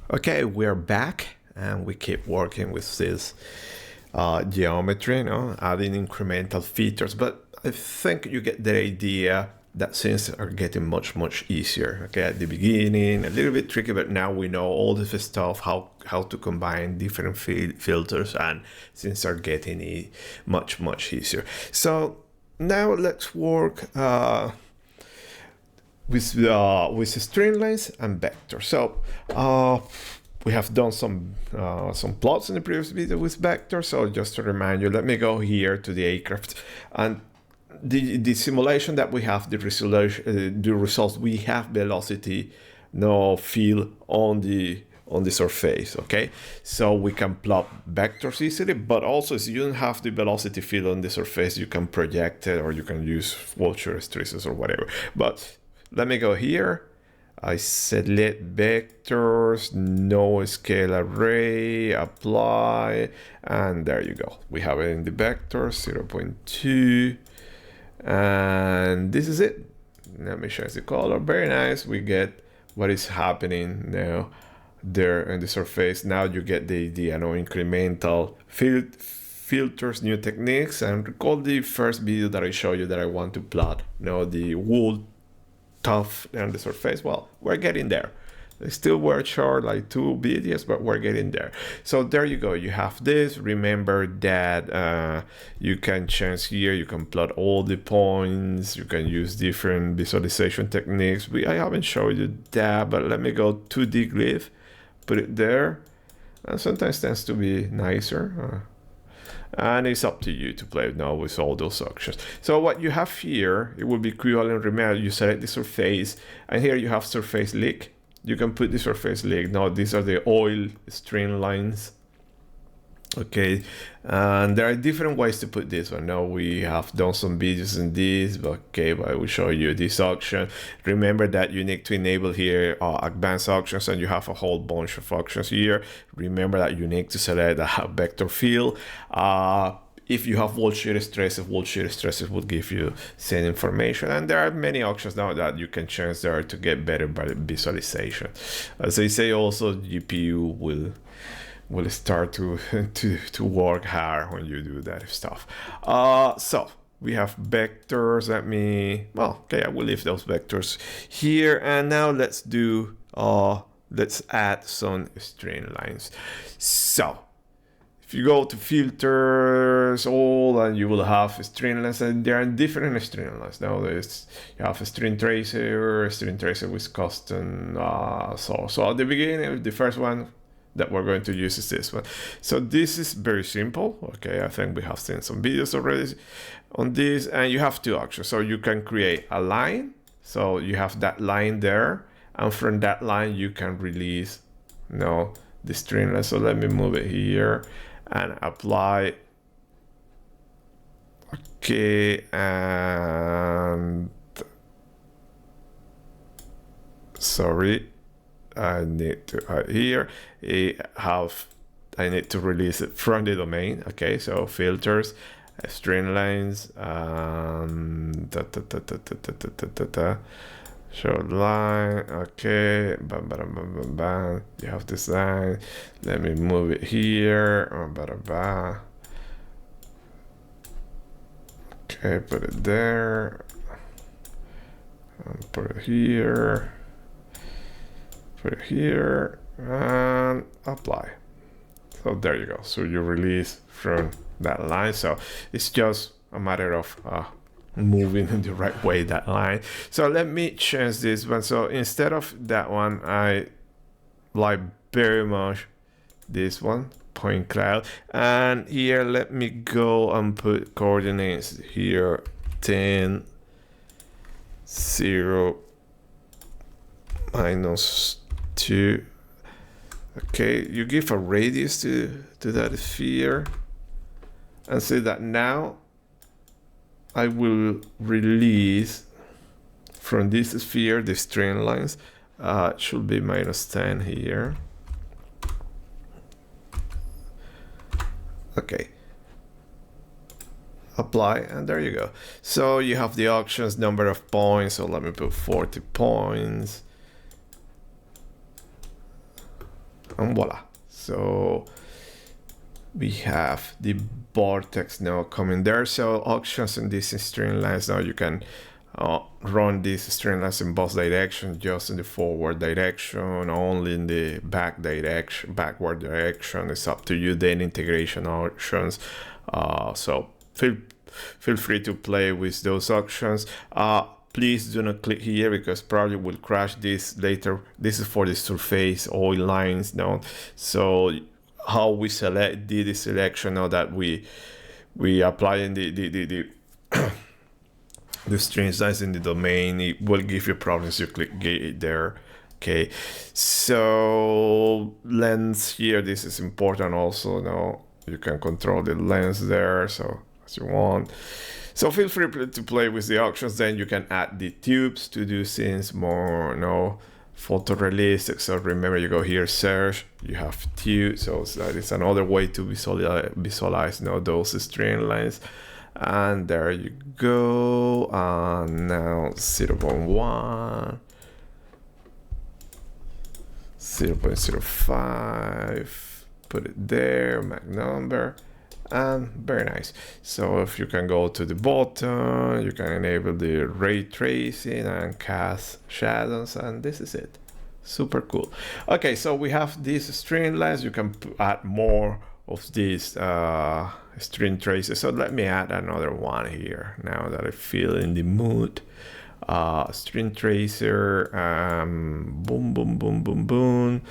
Okay, we're back and we keep working with this geometry, adding incremental features. But I think you get the idea that things are getting much easier. Okay, at the beginning, a little bit tricky, but now we know all this stuff, how to combine different filters, and things are getting much easier. So now let's work with Streamlines and vectors. So we have done some plots in the previous video with vectors. So just to remind you, let me go here to the aircraft, and the simulation that we have, the resolution, the results, we have velocity, field on the surface. Okay, so we can plot vectors easily, but also if you don't have the velocity field on the surface, you can project it, or you can use Wolৰীষ্টstresses or whatever. But let me go here. I select vectors, no scale array, apply, and there you go. We have it in the vectors, 0.2, and this is it. Let me change the color. Very nice. We get what is happening now there in the surface. Now you get the idea, incremental filters, new techniques, and recall the first video that I showed you that I want to plot, the wool tough on the surface. Well, we're getting there. They still were short, like 2 videos, but we're getting there. So there you go. You have this. Remember that you can change here. You can plot all the points. You can use different visualization techniques. I haven't showed you that, but let me go 2D glyph, put it there. And sometimes tends to be nicer. And it's up to you to play now with all those options. So what you have here, it will be equivalent. Remember, you select the surface, and here you have surface leak. You can put the surface leak. Now these are the oil streamlines. Okay, and there are different ways to put this one. Now we have done some videos in this, but okay, but I will show you this option. Remember that you need to enable here advanced options, and you have a whole bunch of options here. Remember that you need to select a vector field. If you have Wolৰীষ্টstresses will give you same information, and there are many options now that you can change there to get better visualization. As I say, also GPU will start to work hard when you do that stuff. So we have vectors. I will leave those vectors here, and now let's add some streamlines. So if you go to filters, and you will have streamlines, and there are different streamlines. Now you have a stream tracer with custom. So at the beginning, the first one that we're going to use is this one. So this is very simple. Okay, I think we have seen some videos already on this, and you have 2 options. So you can create a line. So you have that line there, and from that line you can release the streamline. So let me move it here and apply. Okay, and sorry, I need to here I need to release it from the domain. Okay, so filters, streamlines, show line. Okay, bam. You have this line. Let me move it here. Okay, put it there. And put it here. Put it here and apply. So there you go. So you release from that line. So it's just a matter of moving in the right way, that line. So let me change this one. So instead of that one, I like very much this one, point cloud. And here, let me go and put coordinates here, 10, 0, -2. Okay, you give a radius to that sphere, and say that now I will release from this sphere the streamlines. Should be -10 here. Okay, apply, and there you go. So you have the options, number of points. So let me put 40 points. and voila. So we have the Vortex now coming there. So options in this Streamlines, now you can run these Streamlines in both directions, just in the forward direction, only in the backward direction. It's up to you. Then integration options. So feel free to play with those options. Please do not click here because probably will crash this later. This is for the surface oil lines now. So how we select the selection now that we apply in the the string size in the domain, it will give you problems. You click it there. Okay, so lens here, this is important also. Now you can control the lens there, so as you want. So feel free to play with the options. Then you can add the tubes to do things more, photorealistic. So remember, you go here, search, you have tubes. So that is another way to visualize those streamlines. And there you go. And now 0.1, 0.05, put it there, Mac number, and very nice. So if you can go to the bottom, you can enable the ray tracing and cast shadows, and this is it. Super cool. Okay, so we have these streamlines. You can add more of these string traces. So let me add another one here now that I feel in the mood. String tracer, boom, boom, boom, boom, boom.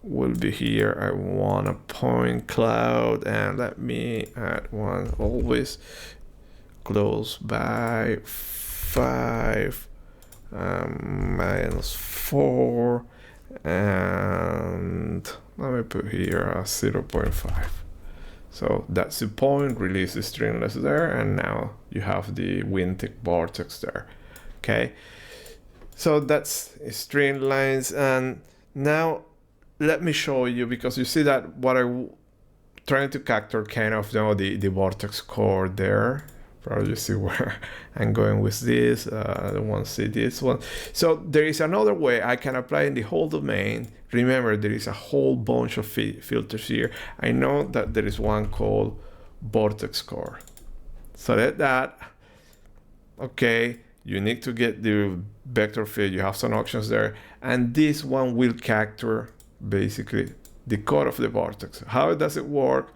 Will be here. I want a point cloud, and let me add one always close by 5 -4, and let me put here a 0.5. So that's the point. Release the stringless there, and now you have the Wintic Vortex there. Okay, so that's Streamlines. And now let me show you, because you see that what I'm trying to capture kind of the Vortex core there. Probably you see where I'm going with this. I don't want to see this one. So there is another way I can apply in the whole domain. Remember, there is a whole bunch of filters here. I know that there is one called Vortex core. Select that. Okay, you need to get the vector field. You have some options there, and this one will capture basically the code of the vortex. How does it work?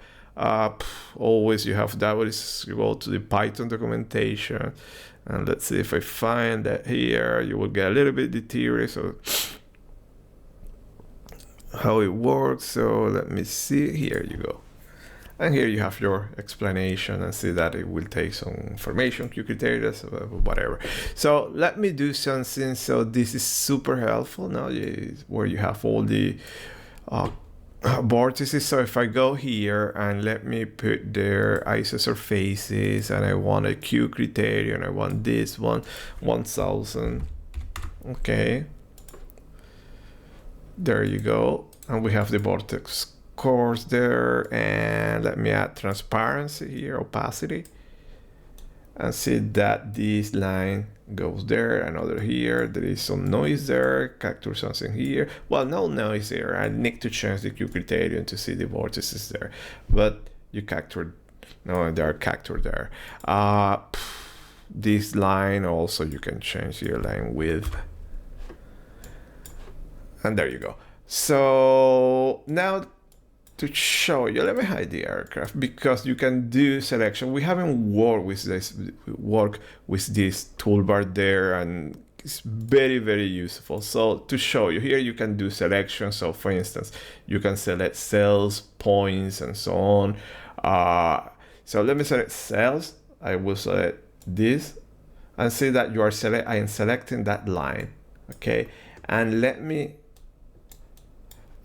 Always you have that. You go to the Python documentation, and let's see if I find that here. You will get a little bit the theory, so how it works. So let me see. Here you go, and here you have your explanation, and see that it will take some information, Q criteria, whatever. So let me do something. So this is super helpful now, where you have all the vortices. So if I go here and let me put their isosurfaces, and I want a Q criterion, I want this one 1000. Okay, there you go, and we have the vortex cores there. And let me add transparency here, opacity, and see that this line goes there, another here. There is some noise there, capture something here. Well, no noise here. I need to change the Q criterion to see the vortices there, but you captured, no, they are captured there. This line also, you can change your line width, and there you go. So now to show you, let me hide the aircraft, because you can do selection. We haven't worked with this toolbar there, and it's very, very useful. So to show you here, you can do selection. So for instance, you can select cells, points, and so on. So let me select cells. I will select this, and see that you are I am selecting that line. Okay, and let me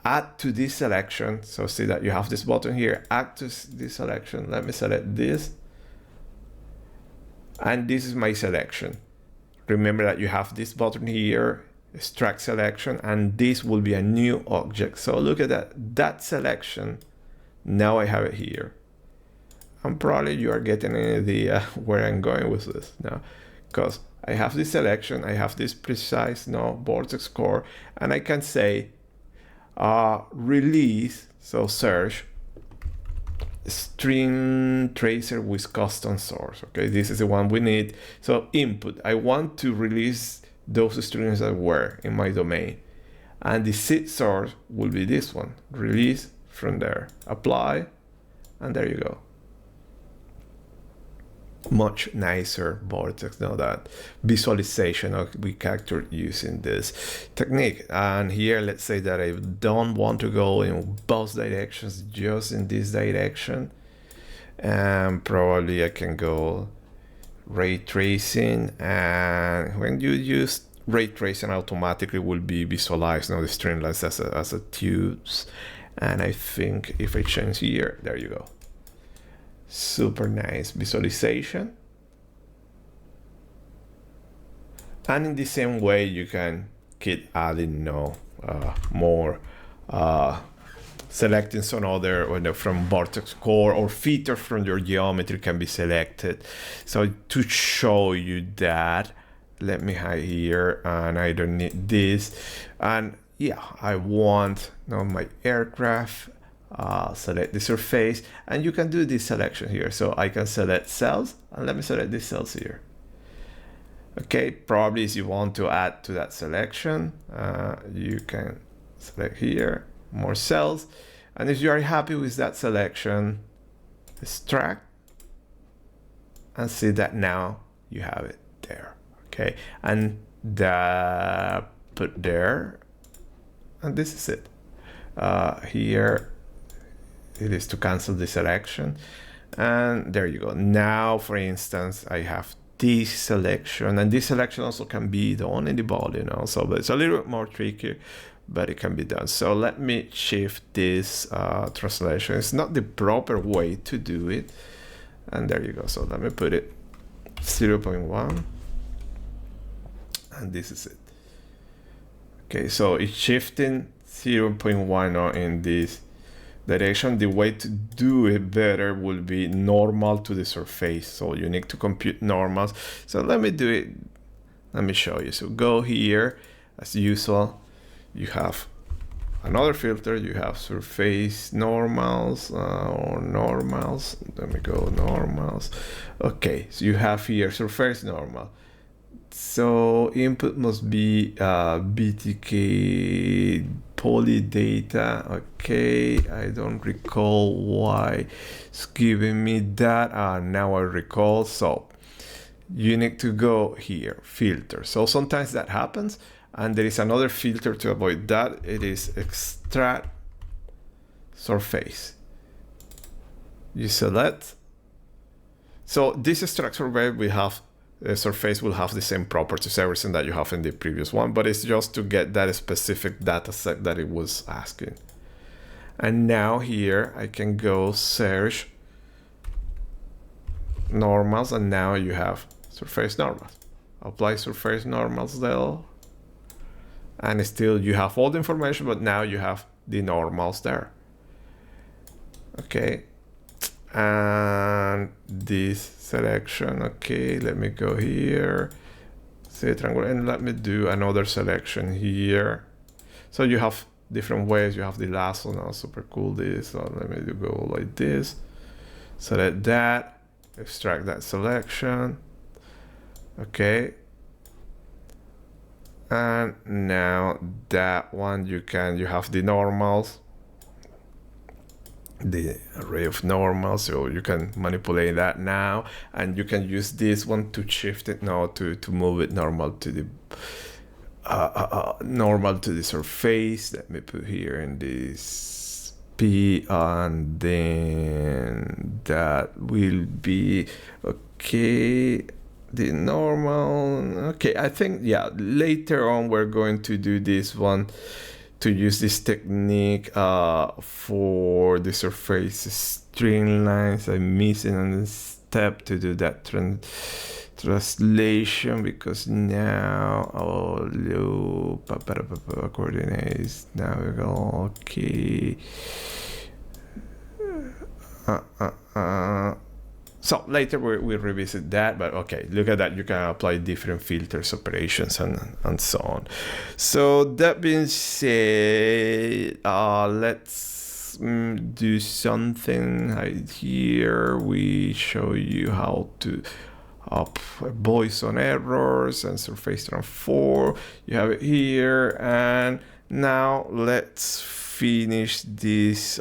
add to this selection. So see that you have this button here, add to this selection. Let me select this, and this is my selection. Remember that you have this button here, extract selection, and this will be a new object. So look at that selection. Now I have it here. And probably you are getting an idea where I'm going with this now, because I have this selection, I have this precise vortex core, and I can say release, so search string tracer with custom source. Okay, this is the one we need. So input, I want to release those strings that were in my domain, and the seed source will be this one, release from there, apply, and there you go. Much nicer Vortex now, that visualization of we captured using this technique. And here, let's say that I don't want to go in both directions, just in this direction, and probably I can go ray tracing, and when you use ray tracing, automatically will be visualized now the Streamlines as a tubes. And I think if I change here, there you go. Super nice visualization. And in the same way, you can keep adding more, selecting some other from Vortex core, or features from your geometry can be selected. So to show you that, let me hide here, and I don't need this. And yeah, I want my aircraft. Select the surface, and you can do this selection here. So I can select cells, and let me select these cells here. Okay, probably if you want to add to that selection, you can select here, more cells. And if you are happy with that selection, extract, and see that now you have it there. Okay, and that put there, and this is it. Here, it is to cancel the selection, and there you go. Now, for instance, I have this selection, and this selection also can be done in the body, so it's a little bit more tricky, but it can be done. So let me shift this translation. It's not the proper way to do it, and there you go. So let me put it 0.1, and this is it. Okay, so it's shifting 0.1 in this direction. The way to do it better will be normal to the surface. So you need to compute normals. So let me do it. Let me show you. So go here, as usual. You have another filter. You have surface normals or normals. Let me go normals. Okay, so you have here surface normal. So input must be BTK poly data. Okay, I don't recall why it's giving me that. Now I recall. So you need to go here, filter. So sometimes that happens, and there is another filter to avoid that. It is extract surface. You select. So this extract surface we have. The surface will have the same properties, everything that you have in the previous one, but it's just to get that specific data set that it was asking. And now here I can go search normals, and now you have surface normals. Apply surface normals there, and still you have all the information, but now you have the normals there. Okay. And this selection, okay, let me go here, say triangle, and let me do another selection here. So you have different ways. You have the lasso now, super cool. This, so let me go like this, select that, extract that selection, okay. And now that one, you have the normals, the array of normals, so you can manipulate that now, and you can use this one to shift it now to move it normal to the surface. Let me put here in this P, and then that will be okay. The normal, okay. I think, yeah, later on we're going to do this one, to use this technique for the surface Streamlines. I'm missing a step to do that translation, because now coordinates. Now we go, okay. So later we revisit that, but okay, look at that. You can apply different filters, operations, and so on. So that being said, let's do something right here. We show you how to voice on errors and surface transform. You have it here, and now let's finish this.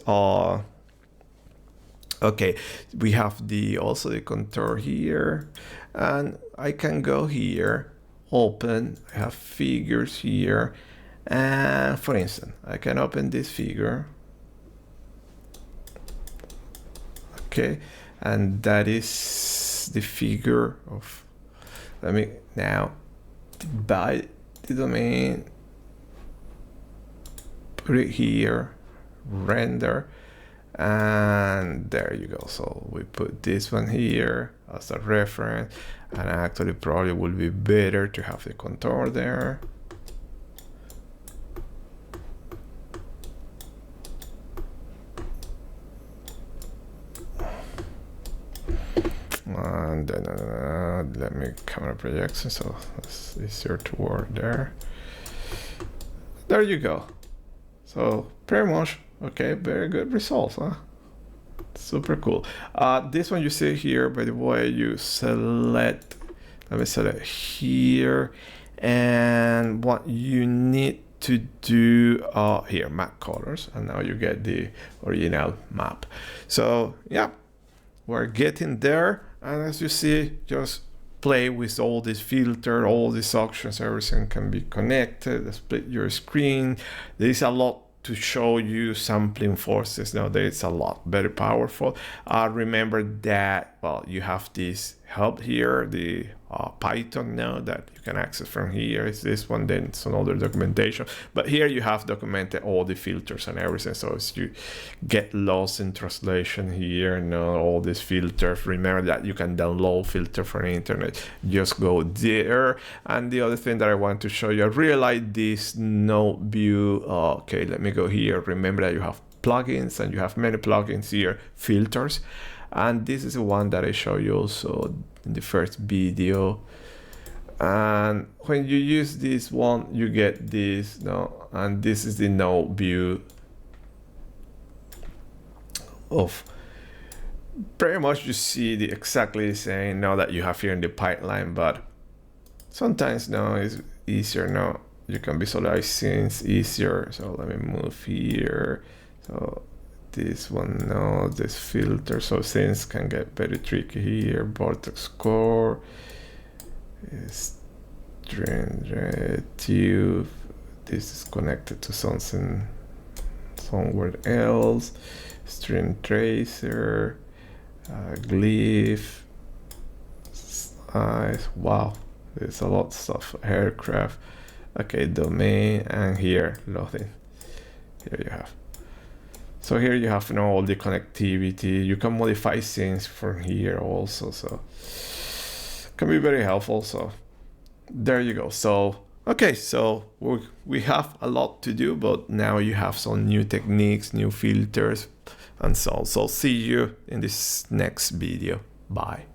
Okay, we have also the contour here, and I can go here, open. I have figures here, and for instance, I can open this figure. Okay, and that is the figure of. Let me now divide the domain, put it here, render. And there you go. So we put this one here as a reference, and actually probably would be better to have the contour there. And then let me camera projection, so it's easier to work there. There you go. So pretty much. Okay, very good results, huh? Super cool. This one you see here, by the way, you select, let me select here, and what you need to do here, map colors, and now you get the original map. So yeah, we're getting there, and as you see, just play with all these filters, all these options, everything can be connected, split your screen. There is a lot to show you sampling forces. Nowadays it's a lot very powerful. Remember that, well, you have this help here, the Python now that you can access from here. It's this one, then it's another documentation, but here you have documented all the filters and everything. So if you get lost in translation here, all these filters, remember that you can download filter from the internet, just go there. And the other thing that I want to show you, I really like this node view. Okay, let me go here. Remember that you have plugins, and you have many plugins here, filters, and this is the one that I show you also in the first video. And when you use this one, you get this, and this is the node view of pretty much you see the exactly the same now that you have here in the pipeline, but sometimes it's easier you can visualize scenes easier. So let me move here. So this one, this filter, so things can get very tricky here. Vortex core, string tube, this is connected to something somewhere else. String tracer, glyph, size, wow, there's a lot of stuff. Aircraft, okay, domain, and here loading. Here you have. So here you have all the connectivity. You can modify things from here also, so can be very helpful. So there you go. So okay, so we have a lot to do, but now you have some new techniques, new filters, and so on. So see you in this next video. Bye.